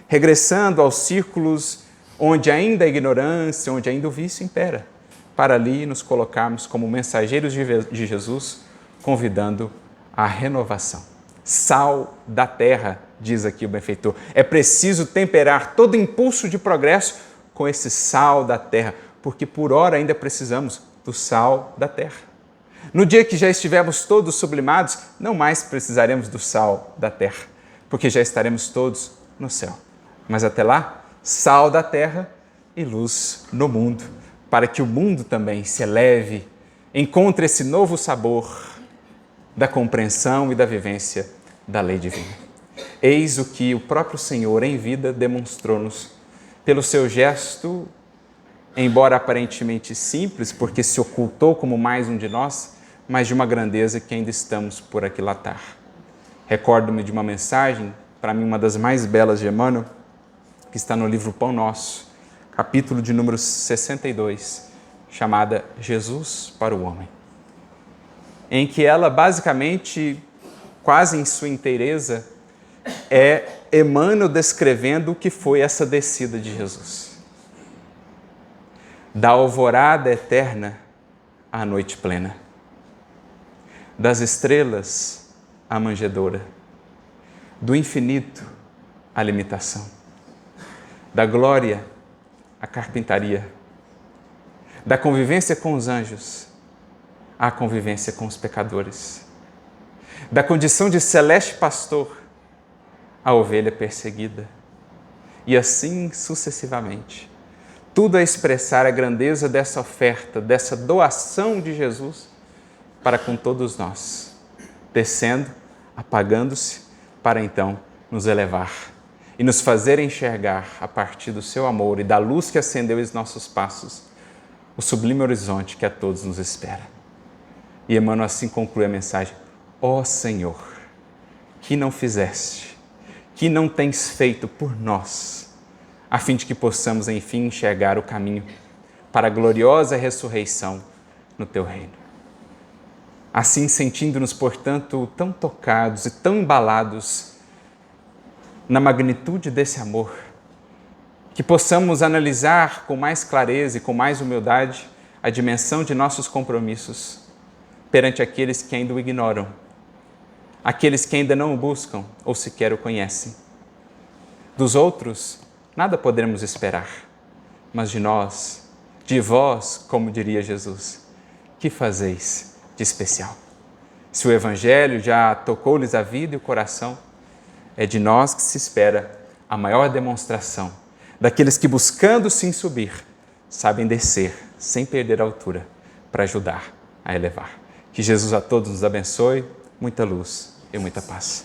regressando aos círculos onde ainda a ignorância, onde ainda o vício impera, para ali nos colocarmos como mensageiros de Jesus, convidando à renovação. Sal da terra, diz aqui o benfeitor. É preciso temperar todo impulso de progresso com esse sal da terra, porque por ora ainda precisamos do sal da terra. No dia que já estivermos todos sublimados, não mais precisaremos do sal da terra, porque já estaremos todos no céu. Mas até lá, sal da terra e luz no mundo, para que o mundo também se eleve, encontre esse novo sabor da compreensão e da vivência da lei divina. Eis o que o próprio Senhor em vida demonstrou-nos pelo seu gesto, embora aparentemente simples, porque se ocultou como mais um de nós, mas de uma grandeza que ainda estamos por aquilatar. Recordo-me de uma mensagem, para mim uma das mais belas de Emmanuel, que está no livro Pão Nosso, capítulo de número 62, chamada Jesus para o Homem, em que ela basicamente, quase em sua inteireza, é Emmanuel descrevendo o que foi essa descida de Jesus. Da alvorada eterna à noite plena, das estrelas à manjedoura, do infinito à limitação, da glória à carpintaria, da convivência com os anjos à convivência com os pecadores, da condição de celeste pastor à ovelha perseguida, e assim sucessivamente. Tudo a expressar a grandeza dessa oferta, dessa doação de Jesus para com todos nós, descendo, apagando-se, para então nos elevar e nos fazer enxergar, a partir do seu amor e da luz que acendeu os nossos passos, o sublime horizonte que a todos nos espera. E Emmanuel assim conclui a mensagem: ó Senhor, que não fizeste, que não tens feito por nós, a fim de que possamos, enfim, enxergar o caminho para a gloriosa ressurreição no teu reino. Assim, sentindo-nos, portanto, tão tocados e tão embalados na magnitude desse amor, que possamos analisar com mais clareza e com mais humildade a dimensão de nossos compromissos perante aqueles que ainda o ignoram, aqueles que ainda não o buscam ou sequer o conhecem. Dos outros, nada poderemos esperar, mas de nós, de vós, como diria Jesus, que fazeis de especial? Se o Evangelho já tocou-lhes a vida e o coração, é de nós que se espera a maior demonstração daqueles que, buscando sim subir, sabem descer sem perder a altura para ajudar a elevar. Que Jesus a todos nos abençoe, muita luz e muita paz.